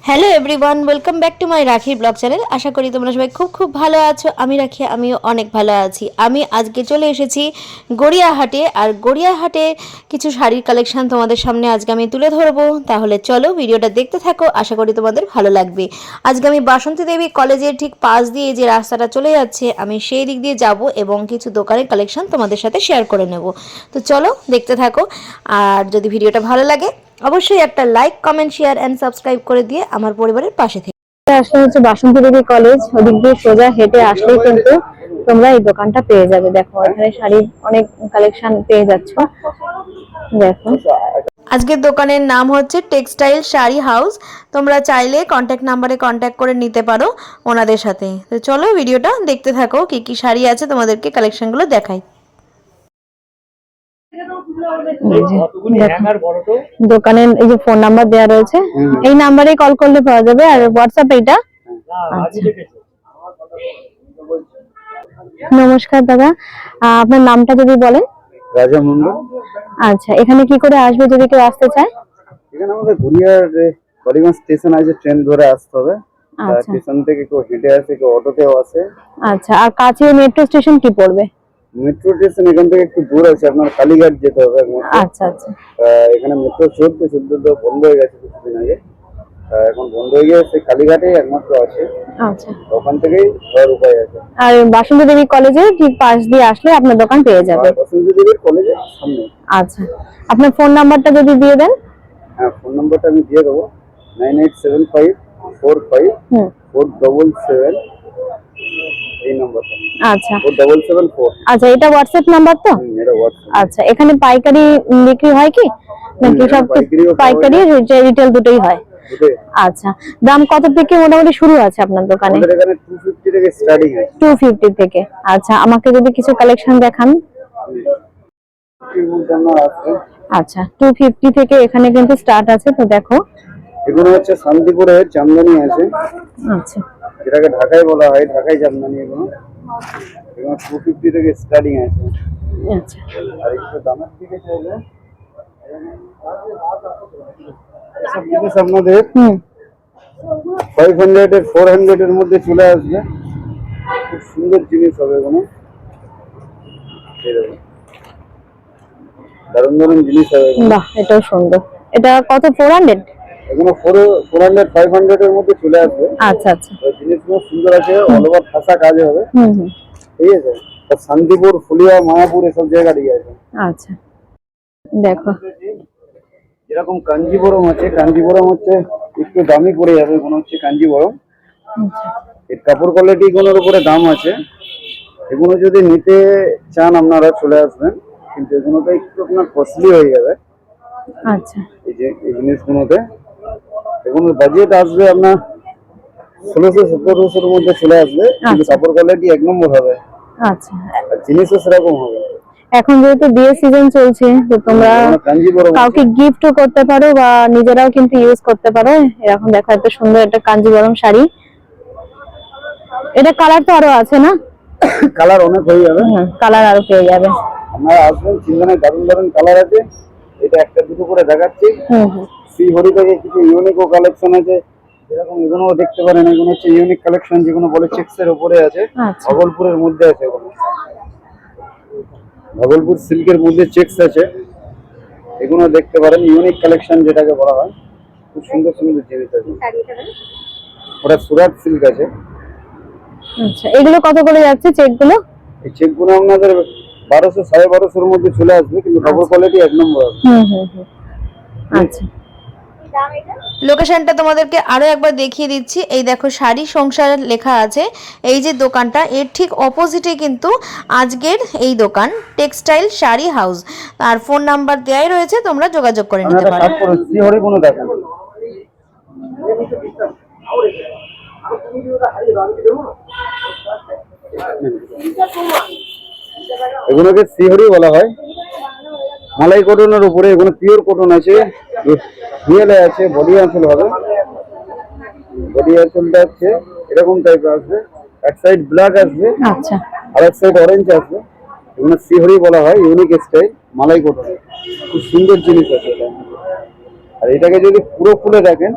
Hello everyone, welcome back to my রাখি blog channel. আশা করি তোমরা সবাই খুব খুব ভালো আছো। আমি রাখি, আমিও অনেক ভালো আছি। আমি আজকে চলে এসেছি গড়িয়াহাটে, আর গড়িয়াহাটে কিছু শাড়ির কালেকশন তোমাদের সামনে আজকে আমি তুলে ধরবো। তাহলে চলো ভিডিওটা দেখতে থাকো, আশা করি তোমাদের ভালো লাগবে। আজকে আমি বাসন্তী দেবী কলেজের ঠিক পাশ দিয়ে যে রাস্তাটা চলে যাচ্ছে, আমি সেই দিক দিয়ে যাব এবং কিছু দোকানের কালেকশন তোমাদের সাথে শেয়ার করে নেব। তো চলো দেখতে থাকো, আর যদি ভিডিওটা ভালো লাগে অবশ্যই একটা like, comment, share and subscribe করে দিয়ে আমার পরিবারের পাশে থেকে। আসলে হচ্ছে বাসন্তী দেবী কলেজ, ওদিক দিয়ে সোজা হেঁটে আসলেই কিন্তু তোমরা এই দোকানটা পেয়ে যাবে। দেখো এখানে শাড়ির অনেক কালেকশন পেয়ে যাচ্ছ। দেখো আজকের দোকানের নাম হচ্ছে টেক্সটাইল শাড়ি হাউস। তোমরা চাইলে কন্ট্যাক্ট নাম্বারে কন্ট্যাক্ট করে নিতে পারো ওনাদের সাথে। তো চলো ভিডিওটা দেখতে থাকো, কি কি শাড়ি আছে তোমাদেরকে কালেকশনগুলো দেখাই। দোকানের এই যে ফোন নাম্বার দেওয়া রয়েছে, এই নাম্বারে কল করলে পাওয়া যাবে। আর হোয়াটসঅ্যাপ এটা। নমস্কার দাদা, আপনার নামটা যদি বলেন। রাজা মন্ডল। আচ্ছা, এখানে কি করে আসবে যদি কেউ আসতে চায়? এখানে আমাদের গড়িয়ার বালিগঞ্জ স্টেশন আছে, ট্রেন ধরে আসতে হবে। স্টেশন থেকে কেউ হেঁটে আসে, কেউ অটোতেও আসে। আচ্ছা, আর কাছে মেট্রো স্টেশন কি পড়বে? মেট্রো স্টেশন এখান থেকে একটু দূর আছে, আপনার কালীঘাট যেতে হবে। আচ্ছা আচ্ছা। এখানে মেট্রো চলতে তো বন্ধ হয়ে গেছে কিছুদিন আগে। এখন বন্ধ হয়ে গিয়ে সেই কালীঘাটেই একমাত্র আছে। আচ্ছা, ওখান থেকেই যাওয়ার উপায় আছে। আর বাসন্তী দেবী কলেজের ঠিক পাশ দিয়ে আসলে আপনার দোকান পেয়ে যাবে। বাসন্তী দেবী কলেজের সামনে। আচ্ছা, আপনার ফোন নাম্বারটা যদি দিয়ে দেন। হ্যাঁ, ফোন নাম্বারটা আমি দিয়ে দেবো, 9875454777। এই নাম্বারটা। আচ্ছা 4774। আচ্ছা, এটা হোয়াটসঅ্যাপ নাম্বার তো? এটা হোয়াটসঅ্যাপ। আচ্ছা, এখানে পাইকারি বিক্রি হয় কি নাকি সব? পাইকারি রিটেল দুটোই হয়। আচ্ছা, দাম কত থেকে মোটামুটি শুরু আছে আপনার দোকানে? আমাদের এখানে 250 থেকে স্টার্টিং আছে। 250 থেকে। আচ্ছা, আমাকে যদি কিছু কালেকশন দেখান। আচ্ছা, 250 থেকে এখানে কিন্তু স্টার্ট আছে। তো দেখো এগুলো হচ্ছে শান্তিপুরের জামদানি আছে। আচ্ছা, যেটাকে ঢাকাই বলা হয়, ঢাকাই জামদানি। এগুলো 250 থেকে স্টার্টিং আছে। আচ্ছা, আর একটু দামের দিকে চাইলে এসব জিনিস আপনাদের 500 এর 400 এর মধ্যে চলে আসবে। খুব সুন্দর জিনিস হবে এগুলো, দারুণ দারুণ জিনিস হবে। বাহ, এটাও সুন্দর। এটা কত? 400? এগুলো 400 500 এর মধ্যে চলে আসবে। আচ্ছা আচ্ছা, জিনিসগুলো সুন্দর আছে, অল ওভার খাসা কাজ হবে। ঠিক আছে, শান্তিপুর, ফুলিয়া, মায়াপুর এসব জায়গারই আছে। আচ্ছা, দেখো যেরকম কাঞ্জিবরম আছে, কাঞ্জিবরম হচ্ছে একটু দামি পড়ে যাবে। এগুলো হচ্ছে কাঞ্জিবরম। এর কাপড় কোয়ালিটি গুলোর উপরে দাম আছে। এগুলো যদি নিতে চান আপনারা চলে আসবেন, কিন্তু এগুলোতে একটু আপনার কস্টলি হয়ে যাবে। আচ্ছা, এই যে এই জিনিসগুলোতে এগুলোর বাজেট আসবে আপনার 1600-1700 মধ্যে চলে আসবে, কিন্তু কাপড় কোয়ালিটি এক নম্বর হবে। আচ্ছা, আর জিনিসও সেরকম হবে। এখন যেহেতু বিয়ের সিজন চলছে, তো তোমরা কাউকে গিফটও করতে পারো বা নিজেরাও কিন্তু ইউজ করতে পারো। এরকম দেখো এত সুন্দর একটা কাঞ্জিবরম শাড়ি। এটা কালার তো আরো আছে না? কালার অনেক হয়ে যাবে। কালার আরো পেয়ে যাবে। আপনারা আসবেন, চিন্তানে দারুণ দারুণ কালার আছে। এটা একটা দুটো করে দেখাচ্ছি। শ্রীহরি থেকে কিছু ইউনিক কালেকশন আছে, যেরকম এগুলোও দেখতে পারেন। এগুলো হচ্ছে ইউনিক কালেকশন, যেগুলো বলে চেক্সের উপরে আছে। ভাগলপুরের মধ্যে আছে এগুলো, ভাগলপুর সিল্কের মধ্যে চেক্স আছে। এগুলো দেখতে পারেন, ইউনিক কালেকশন যেটাকে বলা হয়। খুব সুন্দর সুন্দর জিনিস আছে। ওটা সুরাট সিল্ক আছে। আচ্ছা, এগুলো কত করে যাচ্ছে চেকগুলো? এই চেকগুলো আপনাদের 1200 1250 এর মধ্যে চলে আসবে, কিন্তু কাপড় কোয়ালিটি এক নম্বর হবে। আচ্ছা, লোকেশনটা তোমাদেরকে আরো একবার দেখিয়ে দিচ্ছি। এই দেখো শাড়ি সংসার লেখা আছে। এই যে দোকানটা, এর ঠিক অপোজিটে কিন্তু আজকের এই দোকান টেক্সটাইল শাড়ি হাউস। আর ফোন নাম্বার দেয়াই রয়েছে, তোমরা যোগাযোগ করে নিতে পারো। শ্রীহরি কোনো দেখেন, এগুলোকে শ্রীহরি বলা হয়। মালাই কটনের উপরে এগুলো পিওর কটন আছে, রিয়েলে আছে। বডি আঁচল হবে, বডি আঁচলটা হচ্ছে এরকম টাইপের আসবে। এক সাইড ব্ল্যাক আসবে, আচ্ছা, আর এক সাইড অরেঞ্জ আসবে। এগুলো শ্রীহরি বলা হয়, ইউনিক স্টাইল মালাই কটন। খুব সুন্দর জিনিস আছে এটা। আর এটাকে যদি পুরো খুলে দেখেন,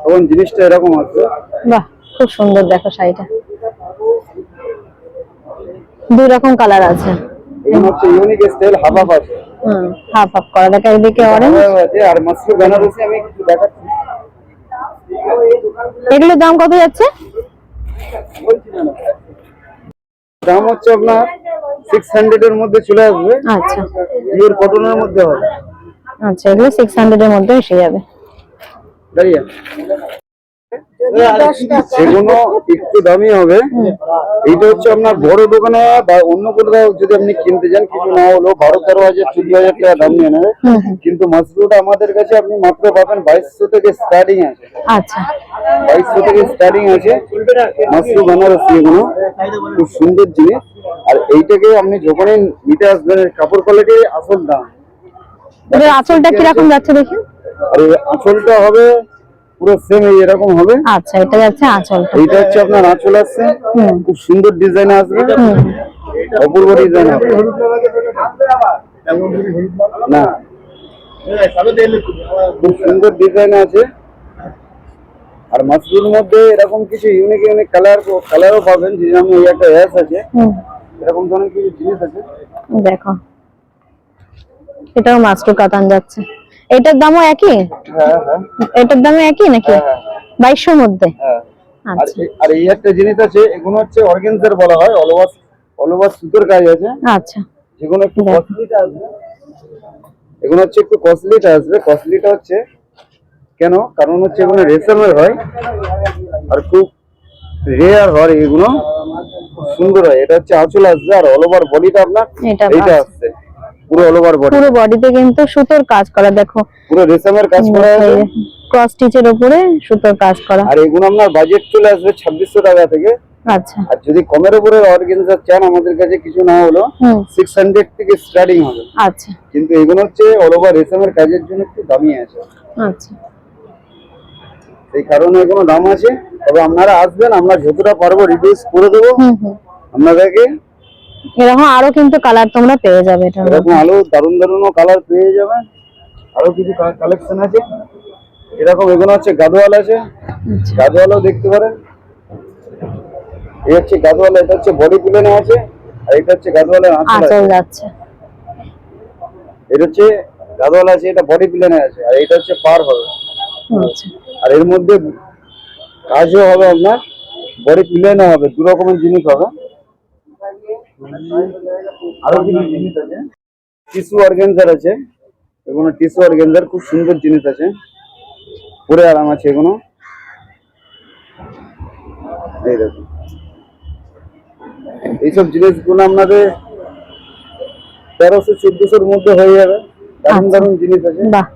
তখন জিনিসটা এরকম আসবে। বাহ, খুব সুন্দর দেখো শাড়িটা, দুই রকম কালার আছে। এগুলো হচ্ছে ইউনিক স্টাইল, হাফ হাফ আছে। হাফ হাফ করা, দেখো এদিকে অরেঞ্জ আছে আর মাসরু বেনারসি আমি কিছু দেখাচ্ছি। এগুলোর দাম কত যাচ্ছে? দাম হচ্ছে আপনার 600 এর মধ্যে চলে আসবে। আচ্ছা পিওর কটনের মধ্যে হবে। আচ্ছা, এগুলো 600 এর মধ্যে এসে যাবে। দাঁড়িয়ে সেগুলো একটু দামি হবে। এইটা হচ্ছে আপনার বড় দোকানে বা অন্য কোথাও যদি আপনি কিনতে যান কিছু না হলো 12-13,000 14,000 টাকা দাম নিয়ে নেবে, কিন্তু মাসরুটা আমাদের কাছে আপনি মাত্র পাবেন 2200 থেকে স্টার্টিং আছে। আচ্ছা 2200 থেকে স্টার্টিং আছে মাসরু বেনারসি। এগুলো খুব সুন্দর জিনিস। আর এইটাকে আপনি যখনই নিতে আসবেন কাপড় কোয়ালিটি আসল দাম। এর আঁচলটা কিরকম যাচ্ছে দেখি? আর এই আঁচলটা হবে পুরো সেম এরকম হবে। আচ্ছা, এটা যাচ্ছে আঁচলটা। এইটা হচ্ছে আপনার আঁচল আসছে, খুব সুন্দর ডিজাইন আসবে, অপূর্ব ডিজাইন হবে। না খুব সুন্দর ডিজাইন আছে। আর মাসরুর মধ্যে এরকম কিছু ইউনিক ইউনিক কালারও পাবেন, যেরকম এই একটা অ্যাশ আছে, এরকম ধরনের কিছু জিনিস আছে। দেখো এটাও মাস্টার কাতান যাচ্ছে, এটার দামও একই? হ্যাঁ হ্যাঁ, এটার দামও একই নাকি? 2200 মধ্যে? হ্যাঁ। আচ্ছা আর এই একটা জিনিস আছে, এগুলো হচ্ছে অর্গানজার বলা হয়, অল ওভার সুতোর কাজ আছে। আচ্ছা, যেগুলো একটু কস্টলিটা আসবে, এগুলো হচ্ছে একটু কস্টলিটা আসবে। কস্টলিটা হচ্ছে কেন, কারণ হচ্ছে এগুলো রেশমের হয় আর খুব রেয়ার হয়, এগুলো খুব সুন্দর হয়। এটা হচ্ছে আঁচল আসবে আর অল ওভার বডিটা আপনার এইটা আসছে, পুরো অল ওভার বডি, পুরো বডিতে কিন্তু সুতোর কাজ করা, দেখো পুরো রেশমের কাজ করা আছে, ক্রস স্টিচের উপরে সুতোর কাজ করা। আর এগুলো আপনার বাজেট চলে আসবে 2600 টাকা থেকে। আচ্ছা, আর যদি কমের উপরে অর্গানজা চান আমাদের কাছে কিছু না হলো 600 থেকে স্টার্টিং হবে। আচ্ছা কিন্তু এগুলো হচ্ছে অল ওভার রেশমের কাজের জন্য একটু দামি আছে। আচ্ছা, সেই কারণে এগুলো দাম আছে। তবে আপনারা আসবেন, আমরা যতটা পারবো রিডিউস করে দেবো আপনাদেরকে। এরকম আরো কিন্তু কালার তোমরা পেয়ে যাবে, এটা এরকম আলো দারুণ দারুণ কালার পেয়ে যাবেন। আরো কিছু কালেকশন আছে এরকম। এগুলো হচ্ছে গাদোয়াল আছে, গাদোয়ালও দেখতে পারেন। এই হচ্ছে গাদোয়াল, এটা হচ্ছে বডি প্লেনে আছে, আর এটা হচ্ছে গাদোয়ালের আঁচল যাচ্ছে। এটা হচ্ছে গাদোয়াল আছে, এটা বডি প্লেনে আছে, আর এটা হচ্ছে পার হবে। আর এর মধ্যে কাজও হবে আপনার, বডি প্লেনও হবে, দু রকমের জিনিস হবে। আরো কিছু জিনিস আছে, টিস্যু অর্গানজার আছে, এগুলো টিস্যু অর্গানজার খুব সুন্দর জিনিস আছে, পরে আরাম আছে এগুলো। এই দেখুন এইসব জিনিসগুলো আপনাদের 1300-1400 মধ্যে হয়ে যাবে। দারুণ দারুণ জিনিস আছে। বাহ,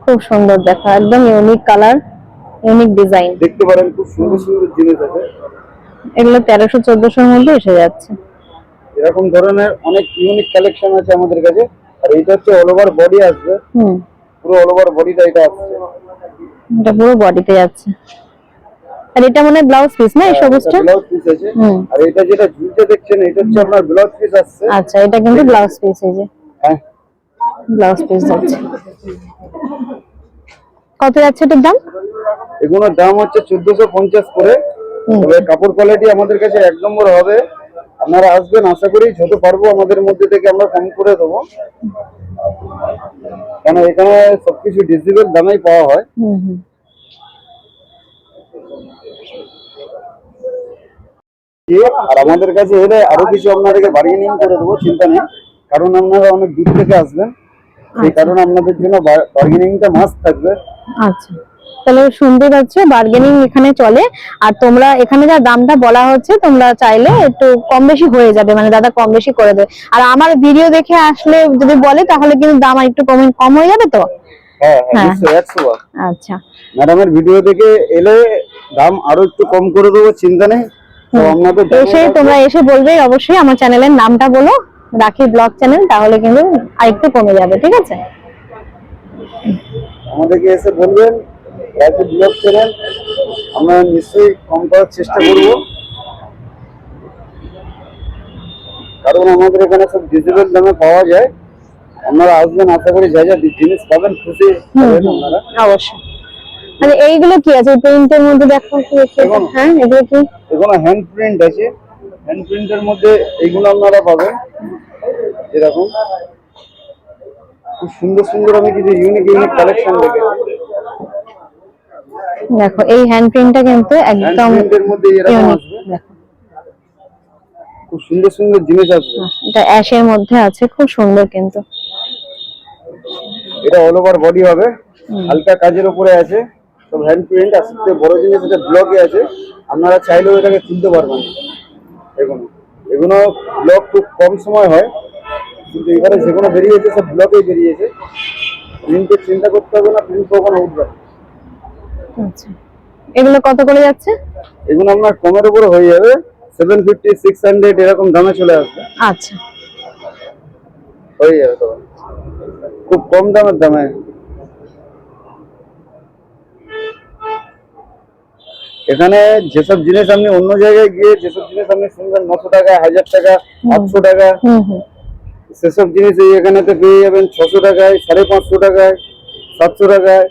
খুব সুন্দর, দেখো একদম ইউনিক কালার, ইউনিক ডিজাইন দেখতে পারেন, খুব সুন্দর সুন্দর জিনিস আছে। এগুলো 1300-1400 মধ্যে এসে যাচ্ছে। এরকম ধরনের অনেক ইউনিক কালেকশন আছে আমাদের কাছে। আর এটা হচ্ছে অল ওভার বডি আসবে, পুরো অল ওভার বডিটা এটা আসছে, এটা পুরো বডিতে যাচ্ছে। আর এটা মানে ব্লাউজ পিস না, এই সবুজটা ব্লাউজ পিস আছে। আর এটা যেটা ঝুলতে দেখছেন এটা হচ্ছে আপনার ব্লাউজ পিস আসছে। আচ্ছা, এটা কিন্তু ব্লাউজ পিস, এই যে হ্যাঁ ব্লাউজ পিস যাচ্ছে। কত যাচ্ছে এটার দাম? এগুলোর দাম হচ্ছে 1450 করে। তবে কাপড় কোয়ালিটি আমাদের কাছে এক নম্বর হবে। আপনারা আসবেন, আশা করি যত পারবো আমাদের মধ্যে থেকে আমরা কম করে দেবো, কারণ এখানে সবকিছু ডিসিবল দামেই পাওয়া হয়। আর আমাদের কাছে এলে আরো কিছু আপনাদেরকে বার্গেনিং করে দেবো, চিন্তা নেই, কারণ আপনারা অনেক দূর থেকে আসবেন, সেই কারণে আপনাদের জন্য বার্গেনিংটা মাস্ট থাকবে। আচ্ছা, তাহলে সুন্দর আছে, বার্গেনিং এখানে চলে। আর তোমরা এখানে যা দামটা বলা হচ্ছে, তোমরা চাইলে একটু কম বেশি হয়ে যাবে, মানে দাদা কম বেশি করে দেবে। আর আমার ভিডিও দেখে আসলে যদি বলে তাহলে কিন্তু দাম একটু কম হয়ে যাবে তো। হ্যাঁ হ্যাঁ, 100। আচ্ছা, ম্যাডামের ভিডিও দেখে এলে দাম আরো একটু কম করে দেবো, চিন্তা নেই। তো আপনাদের তোমরা এসে বলবে, অবশ্যই আমার চ্যানেলের নামটা বলো, রাখি ব্লগ চ্যানেল, তাহলে কিন্তু আরেকটু কমে যাবে, ঠিক আছে? আমাদেরকে এসে বলবেন রাখি ব্লগ চ্যানেল, আমরা নিশ্চয়ই কম করার চেষ্টা করব, কারণ আমাদের এখানে সব ডিজিটাল দামে পাওয়া যায়। আপনারা আসবেন, আশা করি যা যা জিনিস পাবেন খুশি হবেন আপনারা। অবশ্যই। মানে এইগুলো কি আছে প্রিন্টের মধ্যে দেখো কি আছে? এগুলো? হ্যাঁ এগুলো কি? এগুলো হ্যান্ড প্রিন্ট আছে। হ্যান্ড প্রিন্টের মধ্যে এইগুলো আপনারা পাবেন এরকম খুব সুন্দর সুন্দর, আমি কিছু ইউনিক ইউনিক কালেকশন রেখেছি। দেখো এই হ্যান্ড প্রিন্টটা কিন্তু হ্যান্ড একদম প্রিন্টের মধ্যে এরকম ইউনিক। আসবে, দেখো খুব সুন্দর সুন্দর জিনিস আসবে। এটা অ্যাশের মধ্যে আছে, খুব সুন্দর কিন্তু। এটা অল ওভার বডি হবে, হালকা কাজের উপরে আছে, সব হ্যান্ড প্রিন্ট। আর সবথেকে বড় জিনিস এটা ব্লকে আছে, আপনারা চাইলেও এটাকে তুলতে পারবেন না। এগুলো এগুলো ব্লক খুব কম সময় হয়, কিন্তু এখানে যেগুলো বেরিয়েছে সব ব্লকেই বেরিয়েছে। প্রিন্টের চিন্তা করতে হবে না, প্রিন্ট কখনো উঠবে না। আচ্ছা এগুলো কত করে যাচ্ছে? এগুলো আপনার কমের উপরে হয়ে যাবে, 750 600 এরকম দামে চলে আসবে। আচ্ছা হয়ে যাবে তখন খুব কম দামে। এখানে যেসব জিনিস আপনি অন্য জায়গায় গিয়ে যেসব জিনিস আপনি শুনবেন 900 টাকা, 1000 টাকা, 800 টাকা, সেসব জিনিস এই এখানেতে পেয়ে যাবেন 600 টাকায়, 550 টাকায়, 700 টাকায়,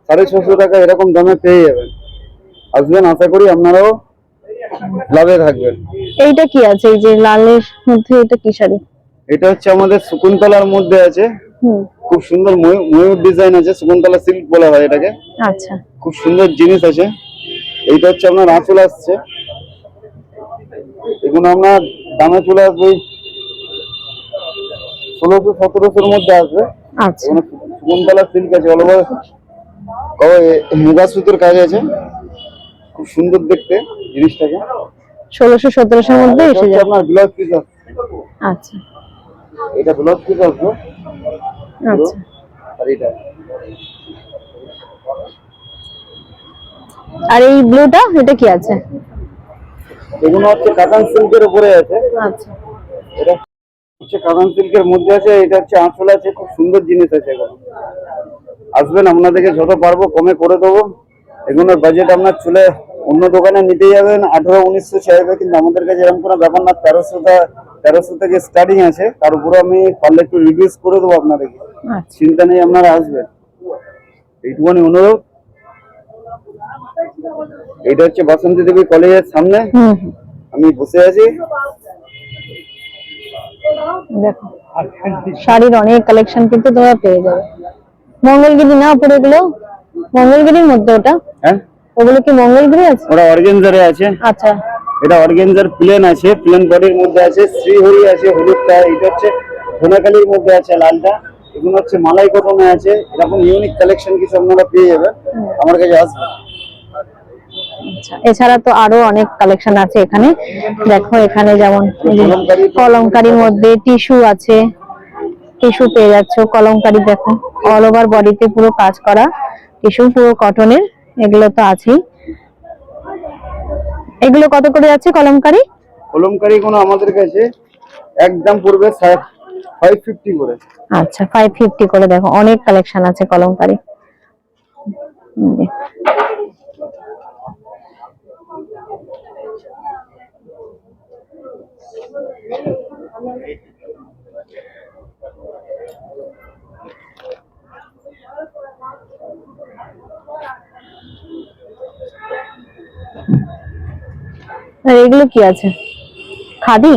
650 টাকা এরকম দামে পেয়ে যাবেন। আসবেন, আশা করি আপনারাও লাভে থাকবেন। এইটা কি আছে এই যে লালের মধ্যে, এটা কি শাড়ি? এটা হচ্ছে আমাদের শকুন্তলার মধ্যে আছে, খুব সুন্দর ময়ূর ডিজাইন আছে, শকুন্তলা সিল্ক বলা হয় এটাকে। আচ্ছা খুব সুন্দর জিনিস আছে। এইটা হচ্ছে আপনার আঁচল আসছে, এগুলো আপনার দামে চলে আসবে 1600-1700 মধ্যে আসবে। আচ্ছা এগুলো শকুন্তলা সিল্ক আছে, অল ওভার মুগা সুতোর কাজ আছে, খুব সুন্দর দেখতে জিনিসটাকে। 1600-1700 মধ্যে এসে যাবে। আপনার ব্লাউজ পিস আছে, আচ্ছা এটা ব্লাউজ পিস আসবে। আচ্ছা আর এটা আর এই ব্লুটা এটা কি আছে? এগুলো হচ্ছে কাতান সিল্কের উপরে আছে। আচ্ছা এটা হচ্ছে কাতান সিল্কের মধ্যে আছে, এটা হচ্ছে আঁচল আছে, খুব সুন্দর জিনিস আছে এগুলো। আসবেন, আপনাদেরকে যত পারবো কমে করে দেবো। এগুলোর বাজেট আপনার চলে অন্য দোকানে নিতে যাবেন 1800-1900 চাইবে, কিন্তু আমাদের কাছে এরকম কোনো ব্যাপার না। 1300 থেকে স্টার্টিং আছে, তার উপরে আমি পারলে একটু রিডিউস করে দেবো আপনাদেরকে, আচ্ছা চিন্তা নেই, আপনারা আসবেন। এইটুকুনি অনুরোধ। এটা হচ্ছে বাসন্তী দেবী কলেজের সামনে আমি বসে আছি। দেখো শাড়ির অনেক কালেকশন কিন্তু তোমরা পেয়ে যাবে। মঙ্গলগিরি না পুরো এগুলো? মঙ্গলগিরির মধ্যে ওটা? হ্যাঁ, ওগুলো কি মঙ্গলগিরি আছে? ওটা অর্গেনজারে আছে। আচ্ছা এটা অর্গেনজার প্লেন আছে, প্লেন বডির মধ্যে আছে, শ্রীহরি আছে হলুদটা, এটা হচ্ছে ধনেকালির মধ্যে আছে লালটা, এগুলো হচ্ছে মালাই কটনে আছে। এরকম ইউনিক কালেকশন কিছু আপনারা পেয়ে যাবেন, আমার কাছে আসবেন। আচ্ছা এছাড়া তো আরো অনেক কালেকশন আছে এখানে। দেখো এখানে যেমন এই যে কলমকারীর মধ্যে টিস্যু আছে, টিস্যু পেয়ে যাচ্ছ। কলমকারী দেখো অল ওভার বডিতে পুরো কাজ করা টিস্যু, পুরো কটনের, এগুলো তো আছেই। এগুলো কত করে যাচ্ছে কলমকারী? কলমকারী কোনো আমাদের কাছে একদম পড়বে 550 করে। আচ্ছা 550 করে। দেখো অনেক কালেকশন আছে কলমকারী। আর এগুলো কি আছে? খাদি?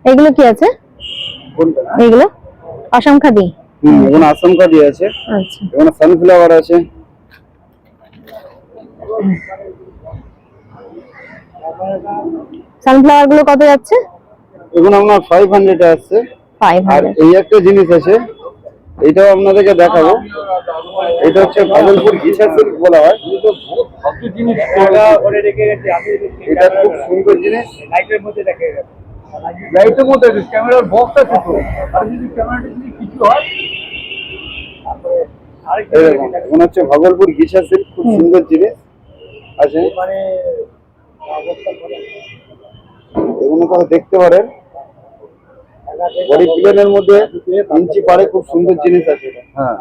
এগুলো কি আছে? কোনটা? এগুলো আসাম খাদি? এখানে আসাম কাদি আছে, আচ্ছা এখানে সানফ্লাওয়ার আছে। সানফ্লাওয়ার গুলো কত যাচ্ছে? এগুলো আপনার 500 আসছে। আর 500। এই একটা জিনিস আছে, এটাও আপনাদেরকে দেখাবো। এটা হচ্ছে ভাগলপুর ঘিসা সিল্ক বলা হয়। এটা খুব সুন্দর জিনিস। লাইটের মধ্যে দেখে গেছে, লাইটের মধ্যে ক্যামেরার বক্সটা ছোট, আর যদি ক্যামেরাটা যদি কিছু হয় মনে হচ্ছে ভাগলপুর ঘিসা সিল্ক, খুব সুন্দর জিনিস আছে। মানে এগুলো তো দেখতে পারেন, বডি প্লেনের মধ্যে ইঞ্চি পারে, খুব সুন্দর জিনিস আছে এটা। হ্যাঁ,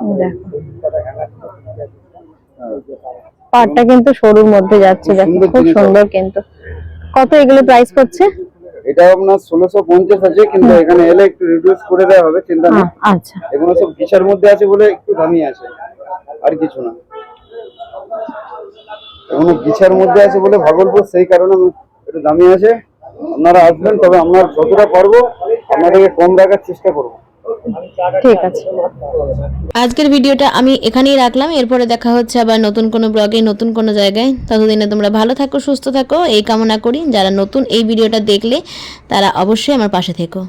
পাটটা কিন্তু সরুর মধ্যে যাচ্ছে, দেখো খুব সুন্দর কিন্তু। কত এগুলো প্রাইস করছে? এটা আপনার 1650 আছে, কিন্তু এখানে এলে একটু রিডিউস করে দেওয়া হবে, চিন্তা নেই। আচ্ছা এগুলো সব ঘিসার মধ্যে আছে বলে একটু দামি আছে, আর কিছু না। এখনো গিছার মধ্যে আছে বলে ভাগলপুর, সেই কারণে একটু দামি আছে। আপনারা আসবেন, তবে আমরা যতটা পারবো আপনাদেরকে কম রাখার চেষ্টা করবো। ঠিক আছে। আজকের ভিডিওটা আমি এখানেই রাখলাম। এরপরে দেখা হচ্ছে আবার নতুন কোনো ব্লগে, নতুন কোনো জায়গায়। ততদিনে তোমরা ভালো থাকো, সুস্থ থাকো এই কামনা করি। যারা নতুন এই ভিডিওটা দেখলে তারা অবশ্যই আমার পাশে থেকো।